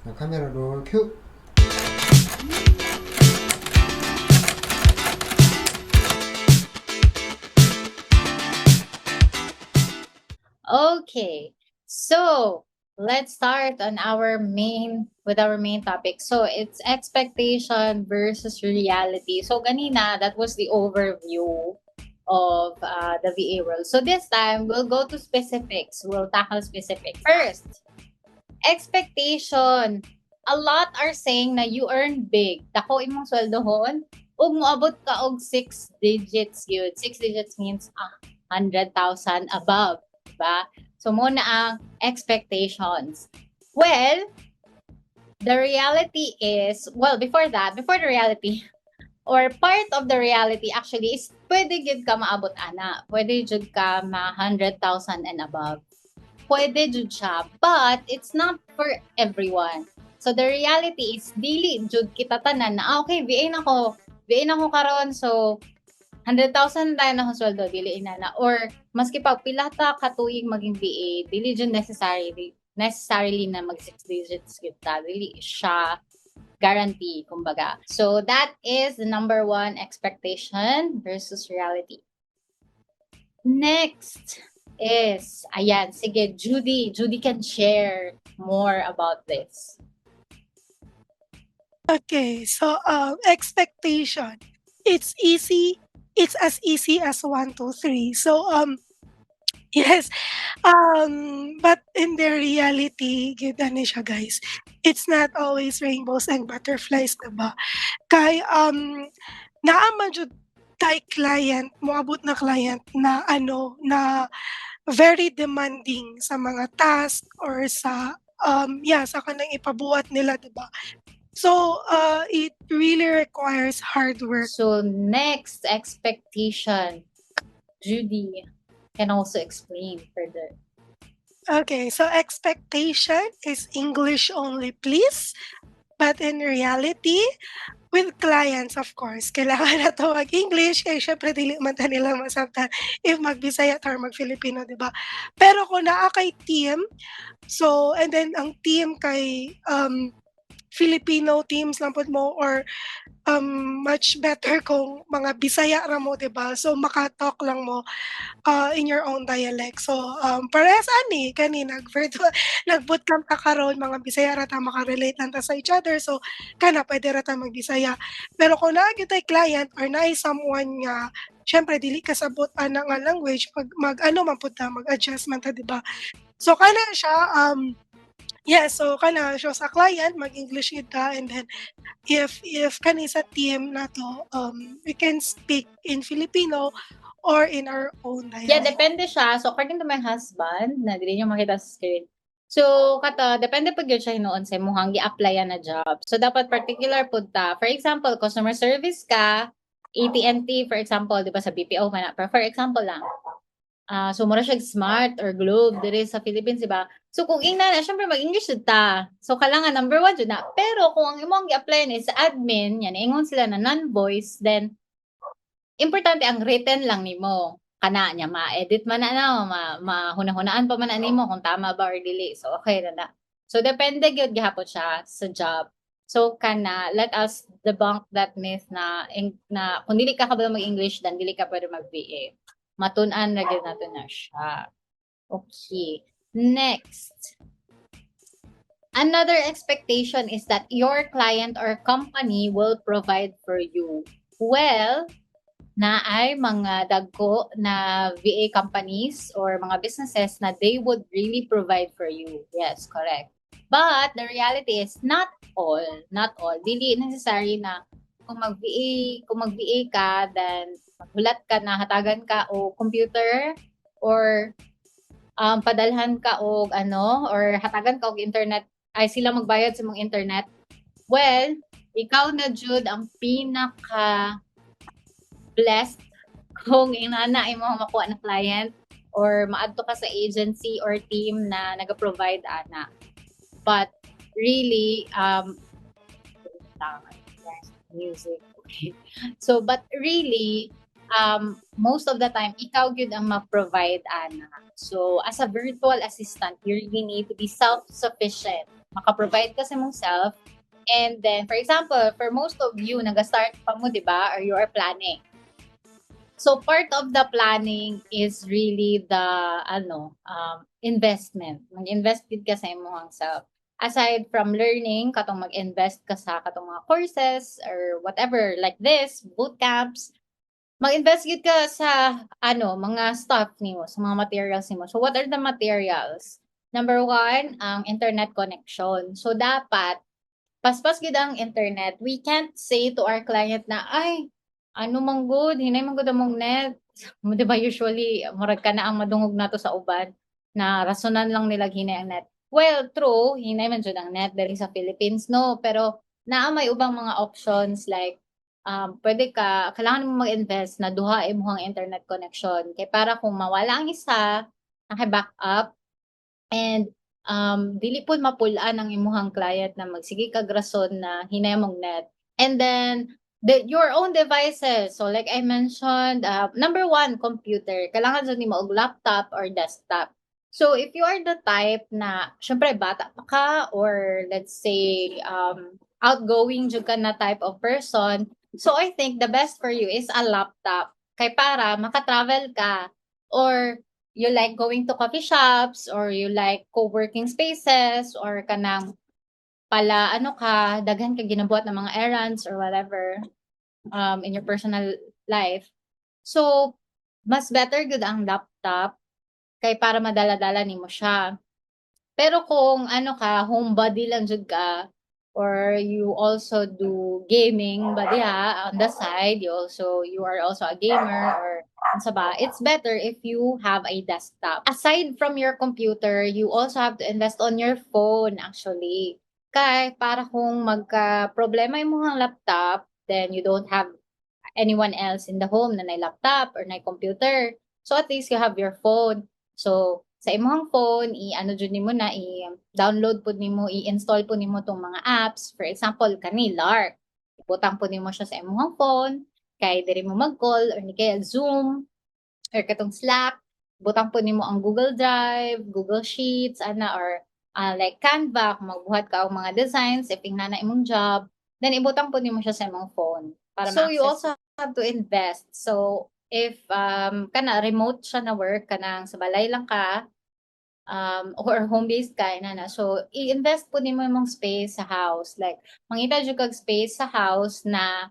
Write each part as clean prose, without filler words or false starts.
자, 카메라 롤 큐. Okay, so let's start on our main topic. So it's expectation versus reality. So kanina, that was the overview of the VA world. So this time we'll go to specifics. We'll tackle specific. First, expectation. A lot are saying na you earn big. Dako imong sweldohon, ug moabot ka og 6 digits yun. 6 digits means 100,000 above, diba? So muna ang expectations. Well, the reality is, before the reality, or part of the reality actually is pwede jud ka maabot ana. Pwede jud ka ma 100,000 and above. Pwede jud siya, but it's not for everyone. So the reality is dili jud kita tanan na okay, VA na ko karon, so 100,000 tayo na sweldo, dili inana. Or maski pag pila ta katuig maging VA, dili jud necessarily na mag 6 digits kita, dili siya guarantee, kumbaga. So that is the number one, expectation versus reality. Next is, ayan, sige, Judy. Judy can share more about this. Okay, so expectation. It's easy. It's as easy as 1, 2, 3. So yes. But in the reality, gani siya guys. It's not always rainbows and butterflies, diba? Kay naa man jud tay client, moabot na client na na very demanding sa mga task or sa sa kanang ipabuhat nila, diba? So it really requires hard work. So next, expectation. Judy can also explain further. Okay, so expectation is English only, please. But in reality, with clients, of course, kailangan na 'to mag-English, eh, syempre dili man ta nila masabtan if mag-Bisaya or mag-Filipino, 'di ba? Pero kung naa kay team, so and then ang team kay Filipino teams lang pud mo or much better kung mga Bisaya ra mo, 'di ba? So maka-talk lang mo in your own dialect. So parehas ani kani nag-virtual nag-bootcamp ta karon mga Bisaya ra ta maka-relate lang ta sa each other. So kana pwede ra ta mag-Bisaya. Pero kung naa gyud tay client or naay someone nga siyempre dili kasabot ana nga language mag-ano man pud ta mag-adjust man ta, 'di ba? So kana siya so kana siya sa client mag-English gyud ta, and then if kani sa team nato we can speak in Filipino or in our own Yeah, dialect. depende siya. So according to my husband, na dili niyo makita sa screen. So kato, depende pag yun siya hinuon sa imong gi-applyan na job. So dapat particular pud ta. For example, customer service ka, AT&T for example, di ba sa BPO man na. Pero for example lang, so mura siya Smart or Globe diri sa Philippines, di ba? So kung ina na, syempre mag-English jud ta. So kailangan number one jud na. Pero kung ang imong gi-applyan is admin, yan ingon sila na non-voice, then importante ang written lang nimo. Kana nya ma-edit man na mahunahunaan pa man nimo kung tama ba or dili. So okay na na. So depende gyud gihapon siya sa job. So kana, let us debunk that myth na kung dili ka kabalo mag-English dan dili ka pwede mag-VA. Matun-an ra gyud nato na siya. Okay. Next. Another expectation is that your client or company will provide for you. Well, na ay mga dagko na VA companies or mga businesses na they would really provide for you. Yes, correct. But the reality is not all, not all. Dili necessary na kung mag-VA ka, then maghulat ka na hatagan ka o computer or padalhan ka og or hatagan ka og internet, ay sila magbayad sa mong internet. Well, ikaw na jud ang pinaka blessed kung inana imo makuha na client or maadto ka sa agency or team na naga-provide ana. But really, music. Okay. So, but really, most of the time, ikaw gyud ang ma-provide ana. So, as a virtual assistant, you really need to be self-sufficient. maka-provide ka sa imong self. And then, for example, for most of you, nag-start pa mo, di ba? Or you are planning. So, part of the planning is really the, investment. Mag-invest gid ka sa imong self. Aside from learning, katong mag-invest ka sa katong mga courses or whatever like this, boot camps, mag-invest gid ka sa mga stuff nimo, sa mga materials nimo. So what are the materials? Number one, ang internet connection. So dapat paspas gid ang internet. We can't say to our client na ay ano man good, hinay man good among net. Mo di ba usually murag ka na ang madungog nato sa uban na rasonan lang nila hinay ang net. Well, true, hinay man jud ang net diri sa Philippines, no, pero naa may ubang mga options like pwede kailangan mo mag-invest na duha imong internet connection kay para kung mawala ang isa, naka-backup and dili pod mapulaan ang imuhang client na magsige kag rason na hinay mong net. And then your own devices. So like I mentioned, number one, computer. Kailangan jud nimo og laptop or desktop. So if you are the type na syempre bata pa ka or let's say outgoing jud ka na type of person, so I think the best for you is a laptop. Kay para maka-travel ka or you like going to coffee shops or you like co-working spaces or kanang pala daghan ka ginabuhat ng mga errands or whatever in your personal life. So mas better gud ang laptop kay para madala-dala nimo siya. Pero kung homebody lang jud ka or you also do gaming body on the side, you are also a gamer or unsa ba, it's better if you have a desktop. Aside from your computer, you also have to invest on your phone actually. Kay para kung magka-problema imong laptop, then you don't have anyone else in the home na laptop or computer. So at least you have your phone. So sa imong phone, jud nimo na i-download pud nimo, i-install pud nimo tong mga apps. For example, kani Lark. Ibutang pud nimo siya sa imong phone kay diri mo mag-call or ni kaya Zoom or katong Slack. Ibutang pud nimo ang Google Drive, Google Sheets, or like Canva kung magbuhat ka og mga designs if na imong job, then ibutang pud nimo siya sa imong phone para so you also have to invest. So if remote siya na work kanang sa balay lang ka or home-based ka so i-invest po nimo imong space sa house, like mangita jud kag space sa house na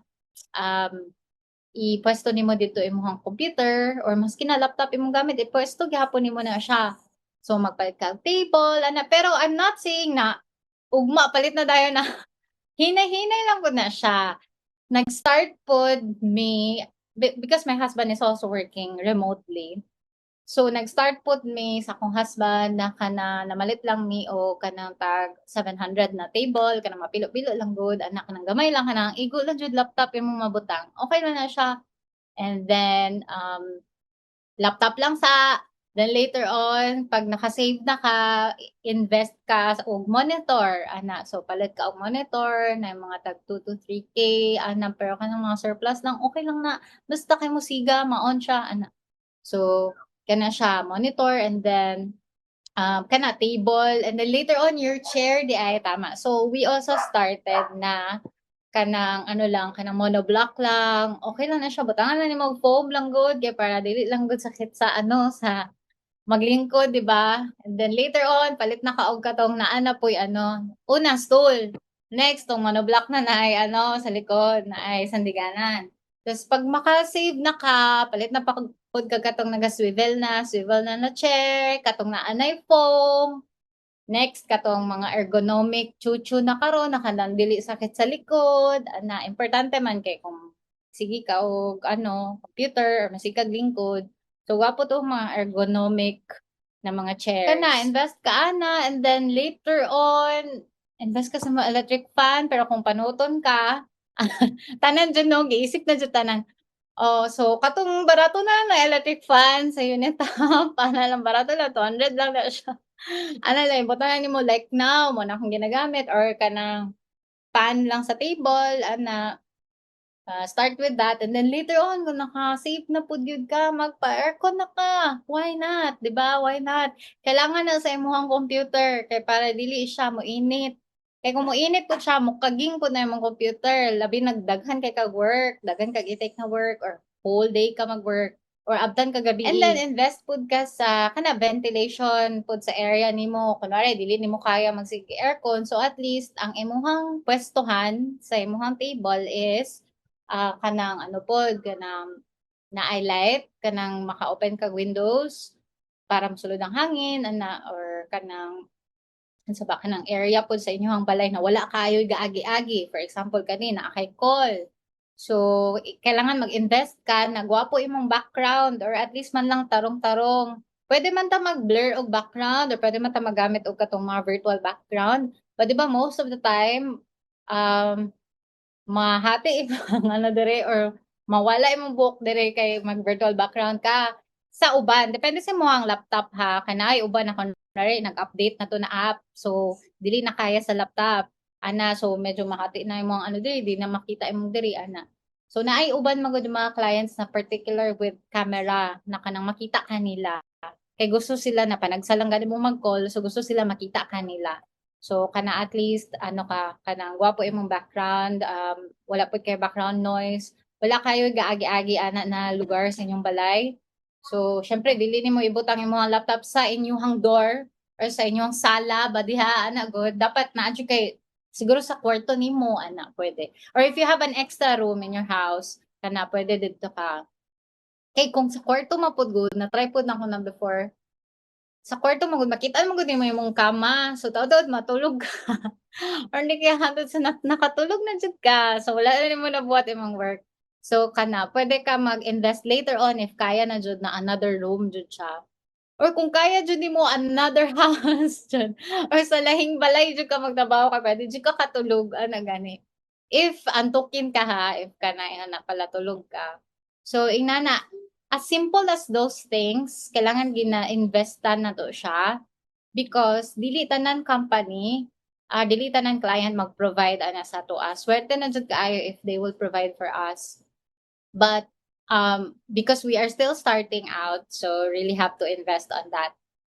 ipwesto nimo dito imong computer or maski na laptop imong gamit ipwesto gyapon nimo na siya. So magpalit ka table pero I'm not saying na ugma palit na dayon na hinay-hinay lang pud na siya. Nag-start pod me because my husband is also working remotely. So nag-start pod me sa akong husband na namalit lang mi o kanang tag 700 na table kanang mapilo-pilo lang gud kanang gamay lang kanang igo lang jud laptop imong mabutang. Okay na siya. And then laptop lang then later on pag naka-save na ka, invest ka sa og monitor So palit ka og monitor na mga tag 2 to 3K pero kanang mga surplus lang okay lang na basta kay mo siga ma-on siya So kana siya monitor and then kana table and then later on your chair di ay tama. So we also started na kanang kanang monoblock lang. Okay lang na siya butangan lang ni mag foam lang good kay para dili lang good sakit sa sa maglingkod, di ba? And then later on palit na kaog katong naa na poy una stool. Next tong monoblock na ay sa likod na ay sandiganan. Tapos pag maka-save na ka, palit na pa pud ka katong swivel na chair, katong naa nay foam. Next katong mga ergonomic chuchu na karon kanang dili sakit sa likod. Importante man kay kung sige ka og computer or masikag lingkod. So wapo to mga ergonomic na mga chairs. Invest ka and then later on invest ka sa mga electric fan pero kung panuton ka tanan dyan no giisip na dyan tanan. So katong barato na electric fan sa unit pana lang barato lang 200 lang na siya. Lang butangan nimo like now mo na akong ginagamit or kanang fan lang sa table Start with that and then later on kung naka-save na pud gyud ka magpa-aircon na ka, why not, 'di ba? Why not? Kailangan na sa imong computer kay para dili siya moinit. Kay kung moinit pud siya mokaging pud na imong computer labi nagdaghan kay kag work, daghan kag i-take na work or whole day ka mag-work or abtan ka gabi. And then invest pud ka sa kana ventilation pud sa area nimo. Kunwari dili nimo kaya magsig aircon so at least ang imong pwestuhan sa imong table is kanang ano pod, kanang naay light, kanang maka-open kag windows para mosulod ang hangin ana or kanang unsa ba kanang area pod sa inyong balay na wala kaayoy gaagi-agi. For example kani naa kay call. So kailangan mag-invest ka na gwapo imong background or at least man lang tarong-tarong. Pwede man ta mag-blur og background or pwede man ta magamit og katong mga virtual background. But di ba most of the time mahati imong ano diri or mawala imong buhok diri kay mag-virtual background ka sa uban. Depende sa imong laptop ha. Kanay uban na kunwari nag-update na to na app. So dili na kaya sa laptop. Ana so medyo makati na imong ano diri, di na makita imong diri ana. So naay uban magud mga clients na particular with camera na kanang makita kanila. Kay gusto sila na panagsalang gani mo mag-call so gusto sila makita kanila. So kana at least ano ka kanang gwapo imong background, wala pud kay background noise, wala kayo gaagi-agi ana na lugar sa inyong balay. So syempre dili nimo ibutang imong laptop sa inyong door or sa inyong sala ba diha ana good. Dapat naa jud kay siguro sa kwarto nimo ana pwede. Or if you have an extra room in your house, kana pwede didto ka. Kay kung sa kwarto mapud good na try pud nako na before sa kwarto mo gud makita mo gud nimo imong kama. So taud-taud matulog ka or di kaya hangtod sa nakatulog na jud ka. So wala na nimo nabuhat imong work. So kana pwede ka mag-invest later on if kaya na jud na another room jud siya. Or kung kaya jud nimo another house jud or sa lahing balay jud ka magtrabaho ka pwede jud ka katulog ana gani. If antukin ka ha, if kanay na pala tulog ka. So ingana as simple as those things, kailangan gina-investan na to siya because dili tanan company, dili tanan client mag-provide ana sa to us. Swerte na jud kaayo if they will provide for us. But because we are still starting out, so really have to invest on that.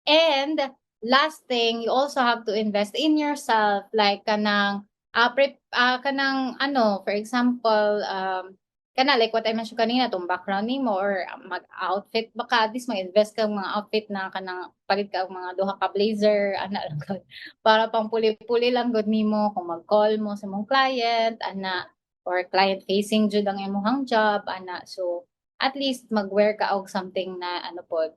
And last thing, you also have to invest in yourself like kanang ano, for example, kana like what I mentioned kanina tong background nimo or mag-outfit baka at least mag-invest ka mga outfit na kanang palit ka og mga duha ka blazer ana lang gud para pang puli-puli lang gud nimo kung mag-call mo sa imong client ana or client facing jud ang imong job ana so at least mag-wear ka og something na ano pod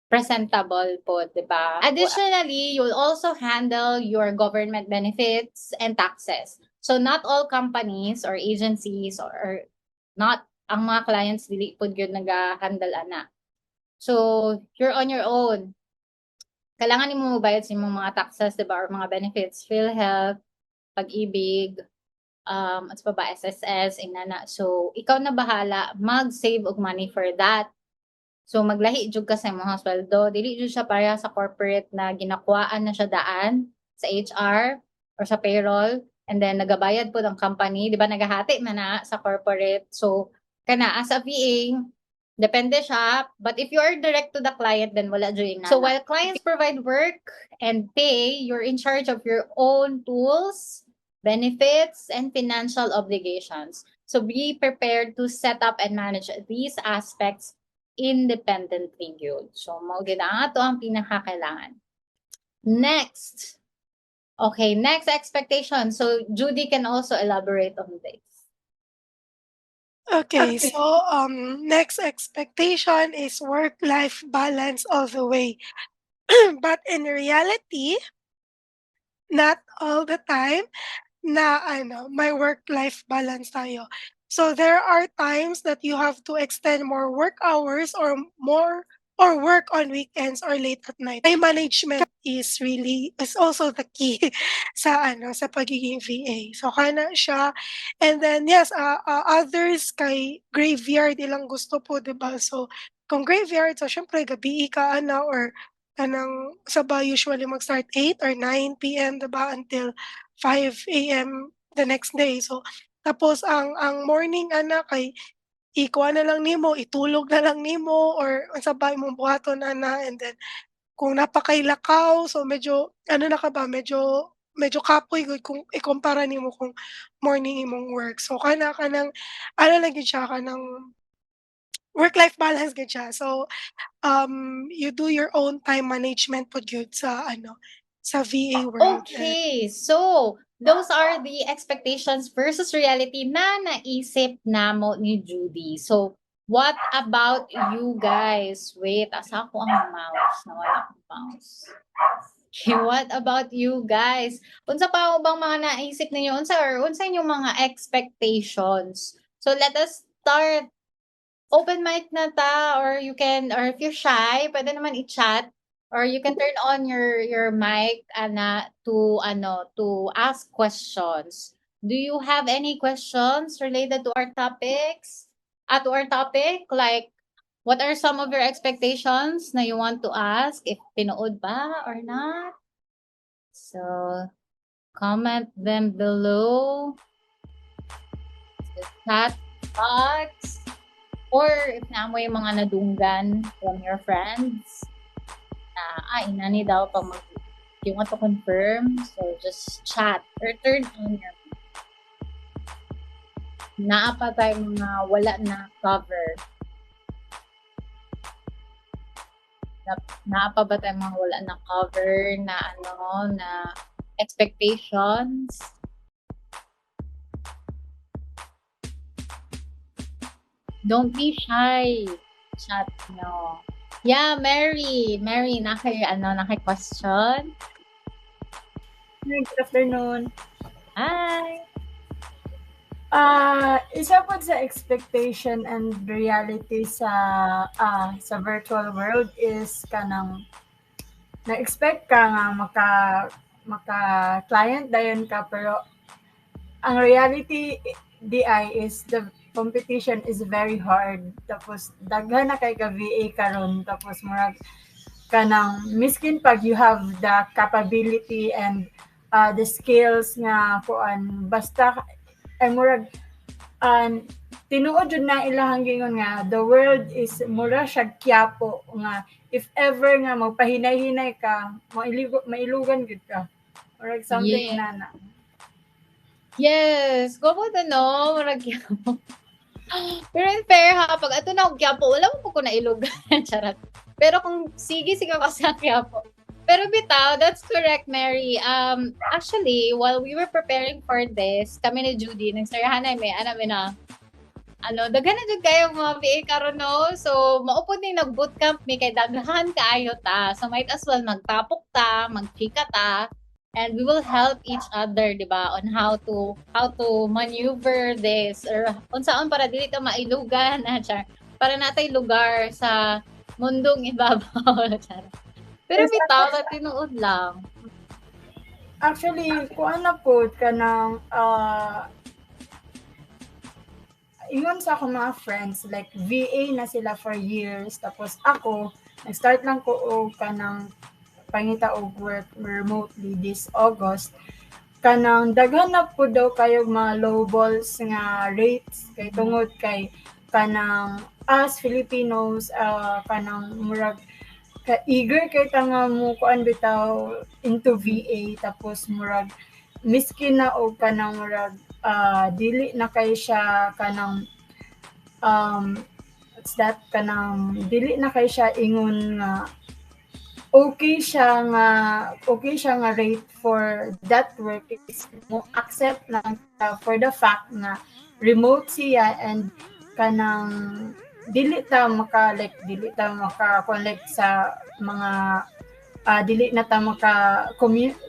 presentable po, di ba? Additionally, you'll also handle your government benefits and taxes. So not all companies or agencies or not ang mga clients dili pud gyud naga-handle ana. So you're on your own. Kailangan nimo mobayad sa imong mga taxes, di ba, or mga benefits, PhilHealth, Pag-ibig, at pa ba SSS, inana. So ikaw na bahala mag-save og money for that. So maglahi jud ka sa imong sweldo, dili jud siya pareha sa corporate na ginakuhaan na siya daan sa HR or sa payroll and then nagabayad po ang company, di ba nagahati man na sa corporate. So kana as a VA, depende siya, but if you are direct to the client then wala jud na. So while clients provide work and pay, you're in charge of your own tools, benefits and financial obligations. So be prepared to set up and manage these aspects independently yun. So, mao gid ang ato ang pinakakailangan. Next. Okay, next expectation. So, Judy can also elaborate on this. Okay, so next expectation is work-life balance all the way. But in reality, not all the time na ano, may work-life balance tayo. So there are times that you have to extend more work hours or work on weekends or late at night. Time management is also the key sa ano sa pagiging VA. So kana siya and then yes, others kay graveyard ilang gusto po 'di ba? So kung graveyard so syempre gabi ka ana or kanang saba usually mag-start 8 or 9 PM 'di ba until 5 AM the next day. So Tapos ang morning ana kay ikuha na lang nimo, itulog na lang nimo or unsa ba imong buhaton ana, and then kung napakay lakaw, so medyo ano na ka ba, medyo kapoy gud kung ikumpara nimo kung morning imong work. So kanang ano lang gyud siya, kanang work-life balance gud siya. So, you do your own time management pod gyud sa ano, sa VA world. Okay, so those are the expectations versus reality na naisip namo ni Judy. So, what about you guys? Wait, asa ko ang mouse? Nawala ang mouse. Okay, what about you guys? Unsa pa mo bang mga naisip ninyo? Unsa inyong mga expectations? So, let us start. Open mic na ta, or if you're shy, pwede naman i-chat, or you can turn on your mic to ask questions. Do you have any questions related to our topics? To our topic, like what are some of your expectations na you want to ask, if pinood ba or not? So, comment them below the chat box. Or if naamo yung mga nadunggan from your friends na, inani daw pag you want to confirm, so just chat or turn on your mic. Naa pa tayong mga wala na cover. Naa pa ba tayong mga wala na cover na na expectations? Don't be shy. Chat nyo. Yeah, Mary, naki question? Good afternoon. Hi. Isa po sa expectation and reality sa virtual world is kanang na-expect ka nga maka client dayon ka, pero ang reality is the competition is very hard. Tapos daghan na kay ka VA karon, tapos murag kanang miskin pag you have the capability and the skills nga kuan, basta murag tinuod jud na ilahang gingon nga the world is mura siya Quiapo, nga if ever nga magpahinay-hinay ka, mailugan gud ka, or something na. Yes, gomo no, murag Quiapo. Pero in fair ha, pag ato na og Quiapo, wala mo po ko nailugan. Charot. Pero kung sige ka sa Quiapo. Pero bitaw, that's correct, Mary. Actually, while we were preparing for this, kami ni Judy, nagsarahan na, daghan na jud kayo mga VA karon no. So, maupod ni nag-bootcamp mi kay daghan kaayo ta. So, might as well magtapok ta, magchika ta, and we will help each other, di ba, on how to maneuver this, or unsaon para dili ta mailugan para natay lugar sa mundong ibabaw. Pero bitaw, tinuod lang. Actually, kuan na po kanang ingon sa ako mga friends, like VA na sila for years, tapos ako nag-start lang ko og kanang pangita og work remotely this August. Kanang daghan na po daw kayo mga low balls nga rates kay tungod kay kanang as Filipinos kanang murag eager kay ta nga mo kuan bitaw into VA, tapos murag miskin na og kanang murag dili na kay siya kanang what's that, kanang dili na kay siya ingon nga okay siya nga rate for that work, is mo accept lang for the fact na remote siya, and kanang dili ta maka-connect sa mga dili na ta maka commute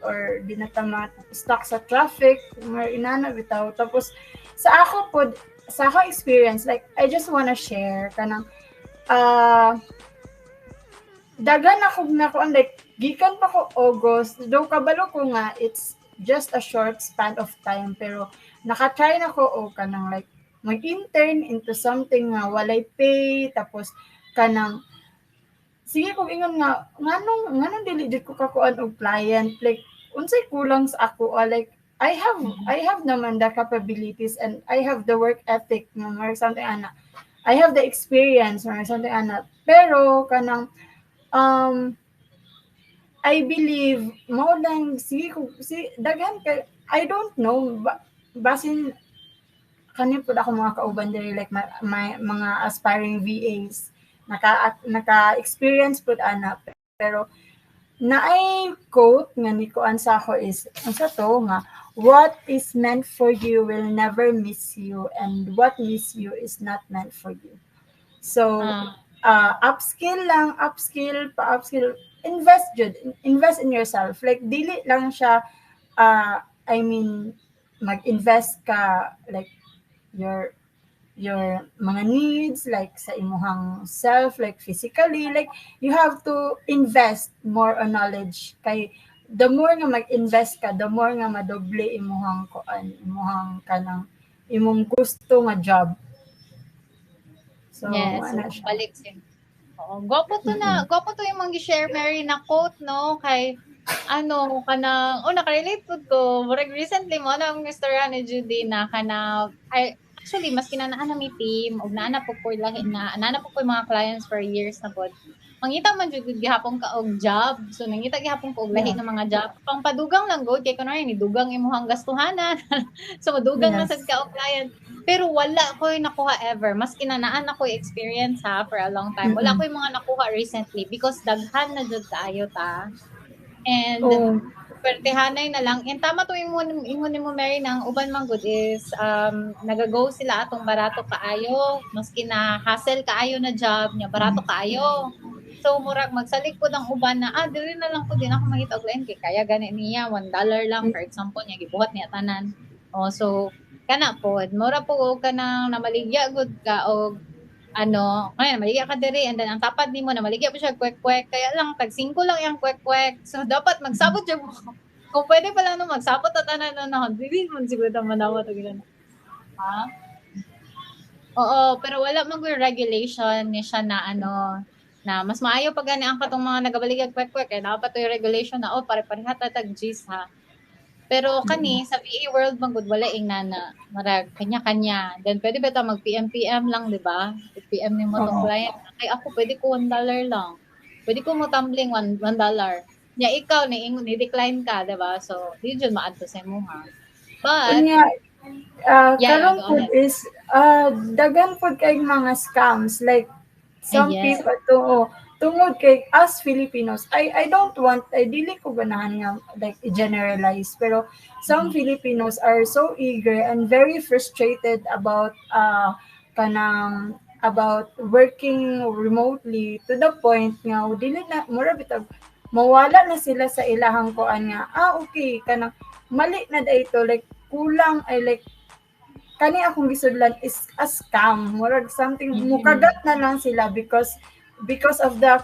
or di na ta stuck sa traffic or inana bitaw. Tapos sa ako experience, like I just wanna share kanang dagan ako na ko, like gikan pa ko August, do kabalo ko nga it's just a short span of time, pero naka-try na ko o kanang like mag-intern into something nga walay pay, tapos kanang sige kung ingon nga nganong dili ko kakuan og client, like unsay kulang sa ako, like I have naman the capabilities and I have the work ethic or something ana. I have the experience or something ana. Pero kanang um I believe mo lang daghan ka I don't know basin kani pud ako mga kauban diri like mga aspiring VAs naka-experience pud ana pero naay quote nga ni kuan sa ako is unsa to nga what is meant for you will never miss you and what miss you is not meant for you. So upskill, invest in yourself. Like dili lang siya I mean mag-invest ka like your mga needs like sa imuhang self like physically like you have to invest more on knowledge kay the more nga mag-invest ka the more nga madoble imuhang imuhang kanang imong gusto nga job. So Yes, ana siya. balik siya. Oo, gwapo to na, gwapo to yung mga share Mary na quote no kay ano kanang nakarelate pud ko murag recently mo na ang istorya ni Judy na kanang actually mas kinanaan na may team ug naana po ko lahi na naana po ko mga clients for years na pod. Mangita man jud gihapon ka og job. So nangita gihapon ko og lahi ng mga job. Pang padugang lang gud kay kunwari ni dugang imong gastuhanan. So madugang na sad ka og client. Pero wala ko yung nakuha ever. Mas kinanaan ako yung experience ha for a long time. Wala ko yung mga nakuha recently because daghan na jud kaayo ta. And pertehanay na lang. And tama to ingon mo Mary nang uban man good is nagago sila atong barato kaayo. Mas kina-hassle kaayo na job niya barato kaayo. So murag magsalig ko ng uban na dili na lang ko din ako mangita og lain kay kaya gani niya $1 lang for example niya gibuhat niya tanan. So kana pod mura po kanang namaligya gud ka og kaya maligya ka diri and then ang tapad nimo na maligya pa siya kwek-kwek kaya lang tag 5 lang yang kwek-kwek so dapat magsabot jud mo kung pwede pa lang no magsabot at tanan na dili man siguro ta manawat og ganun ha oo pero wala man regulation ni siya na na mas maayo pag gani ang katong mga nagabaligya kwek-kwek kaya dapat to yung regulation na pare-pareha ta tag G's ha. Pero kani sa VA world man gud wala ing nana marag kanya-kanya. Then pwede ba ta mag PM lang, di ba? PM ni mo tong client. Ay ako pwede ko $1 lang. Pwede ko mo tumbling $1. Nya ikaw ni decline ka, di ba? So di jud maadto sa imo ha. But karon pud is dagan pud kay mga scams like some people tungod kay us Filipinos I don't want dili ko ganahan nga like generalize pero some Filipinos are so eager and very frustrated about kanang about working remotely to the point nga dili na mura bitag mawala na sila sa ilahang kuan nga okay kanang mali na dayto like kulang ay like kani akong gisudlan is a scam murag something mukagat na lang sila because of the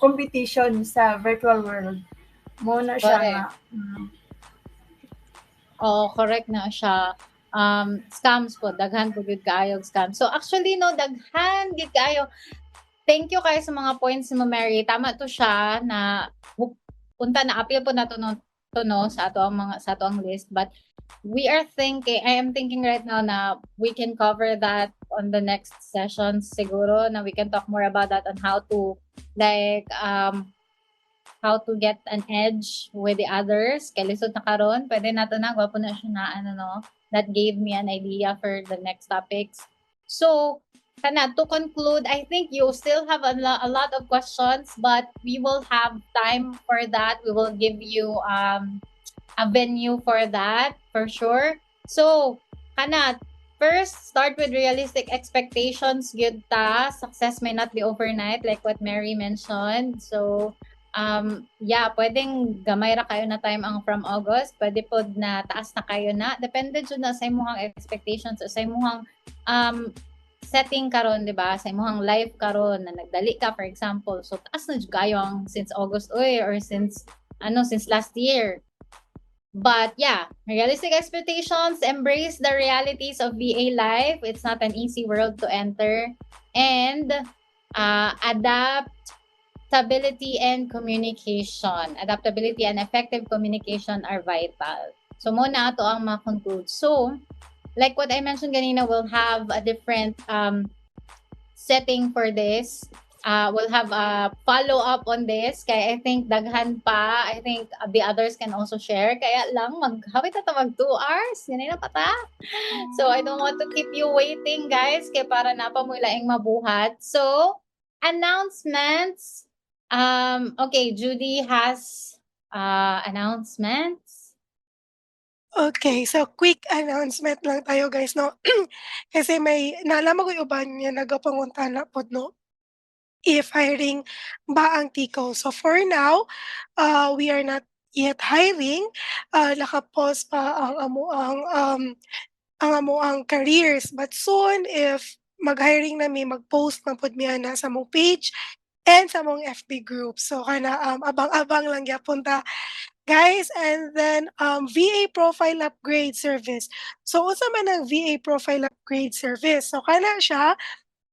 competition sa virtual world. Mo na siya nga. Correct na siya. Scams po, daghan po gud kaayo scam. So actually no, daghan gid kaayo. Thank you kayo sa mga points mo Mary. Tama to siya na punta na appeal po nato no sa ato ang list but I am thinking right now na we can cover that on the next session siguro na we can talk more about that on how to like how to get an edge with the others kay lisod na karon pwede nato na gwapo na siya na that gave me an idea for the next topics. So to conclude, I think you still have a lot of questions but we will have time for that. We will give you a venue for that for sure. So first start with realistic expectations gyud ta. Success may not be overnight like what Mary mentioned. So pwedeng gamay ra kayo na time ang from August. Pwede pod na taas na kayo na. Depende jud na sa imong expectations sa imong setting karon, di ba? Sa imong life karon na nagdali ka for example. So taas na jud kayo since August or since last year. But realistic expectations, embrace the realities of VA life. It's not an easy world to enter. And adaptability and communication. Adaptability and effective communication are vital. So muna ato ang ma-conclude. So like what I mentioned kanina, we'll have a different setting for this. We'll have a follow-up on this. Kaya I think daghan pa. I think the others can also share. Kaya lang, hawit na mag 2 hours. Ganun na pa ta. So I don't want to keep you waiting, guys. Kaya para napamulaing mabuhat. So, announcements. Okay, Judy has announcements. Okay, so quick announcement lang tayo guys, no? Kasi may nalaman ko yung uban nga nagapangutana pod, no? If hiring ba ang Tiko. So for now, we are not yet hiring. Naka-pause pa ang amo ang careers. But soon, if mag-hiring na may mag-post man pod mi ana sa mong page and sa mong FB group. So kana abang-abang lang gyapon ta guys. And then VA profile upgrade service. So unsa man ang VA profile upgrade service? So kana siya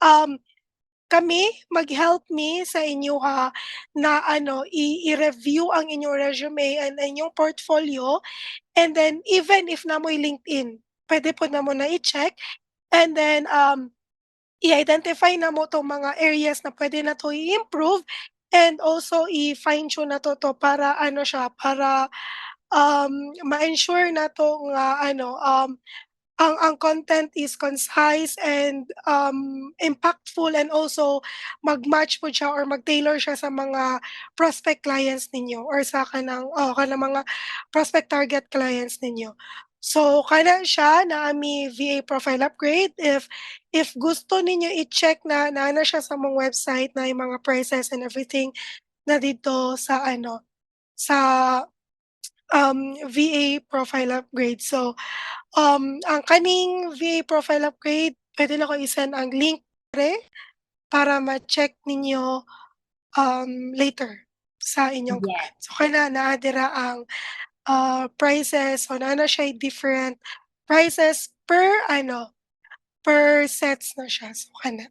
um kami mag-help me sa inyo ha na ano i-review ang inyong resume and inyong portfolio, and then even if namoy LinkedIn pwede po namo na i-check, and then i-identify na mo 'tong mga areas na pwede na 'to i-improve, and also i-fine tune na 'to para ano siya, para ma-ensure nato nga ano ang content is concise and impactful, and also mag-match po siya or mag-tailor siya sa mga prospect clients ninyo or sa kanang mga prospect target clients ninyo. So kana siya na ami VA profile upgrade. If gusto ninyo i-check na naana siya sa mong website na yung mga prices and everything na dito sa ano, sa VA profile upgrade. So ang kaning VA profile upgrade, puwede na ko i-send ang link para ma-check ninyo later sa inyong Yes. comment. So kana naa dira ang prices, so naa na siya different prices per ano, per sets na siya. So kana.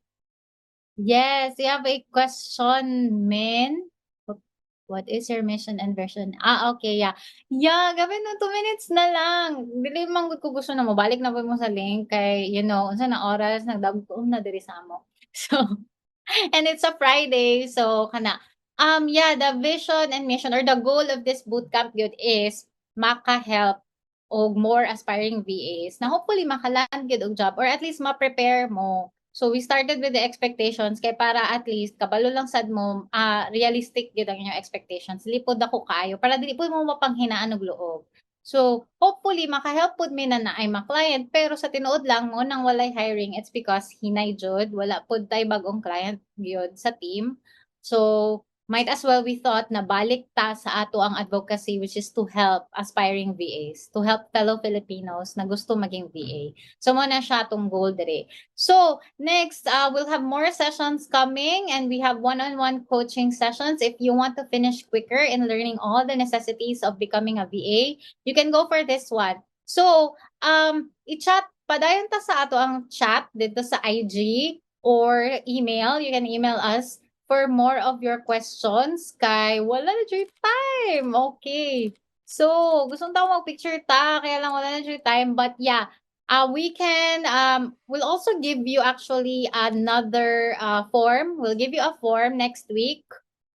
Yes, you have a question, Min. What is your mission and vision? Okay, yeah. Yeah, gawin no 2 minutes na lang. Dili man gud ko gusto na mobalik na po mo sa link kay, unsa na oras nagdagom na diri sa amo. So, and it's a Friday, so kana. Yeah, the vision and mission or the goal of this bootcamp gyud is maka-help og more aspiring VAs na hopefully makaland gyud og job or at least ma-prepare mo. So we started with the expectations kay para at least kabalo lang sad mo realistic gyud ang inyong expectations. Lipod ako kaayo para dili pud mo mapanghinaan og loob. So hopefully maka-help pud mi na naay ma-client, pero sa tinuod lang mo nang walay hiring, it's because hinay jud wala pud tay bag-ong client gyud sa team. So might as well we thought na balik ta sa ato ang advocacy, which is to help aspiring VAs, to help fellow Filipinos na gusto maging VA. So mo na siya atong goal dire. So next, we'll have more sessions coming, and we have one-on-one coaching sessions. If you want to finish quicker in learning all the necessities of becoming a VA, you can go for this one. So i-chat padayon ta sa ato ang chat dito sa IG or email. You can email us for more of your questions kay wala na dyan time. Okay. So, gustong tao mag-picture ta, kaya lang wala na dyan time. But yeah, we can, we'll also give you actually another form. We'll give you a form next week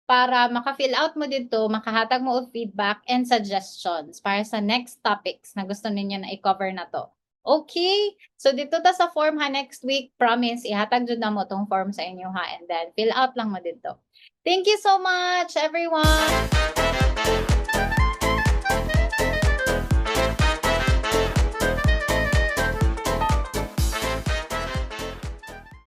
para maka-fill out mo dito, makahatag mo og feedback and suggestions para sa next topics na gusto ninyo na i-cover na to. Okay? So dito ta sa form ha next week, promise ihatag jud na mo tong form sa inyo ha, and then fill out lang mo dito. Thank you so much everyone.